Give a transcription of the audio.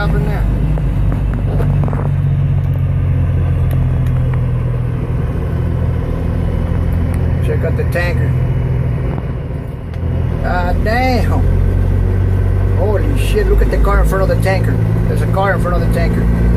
stopping there? Check out the tanker. God damn. Holy shit, look at the car in front of the tanker. There's a car in front of the tanker.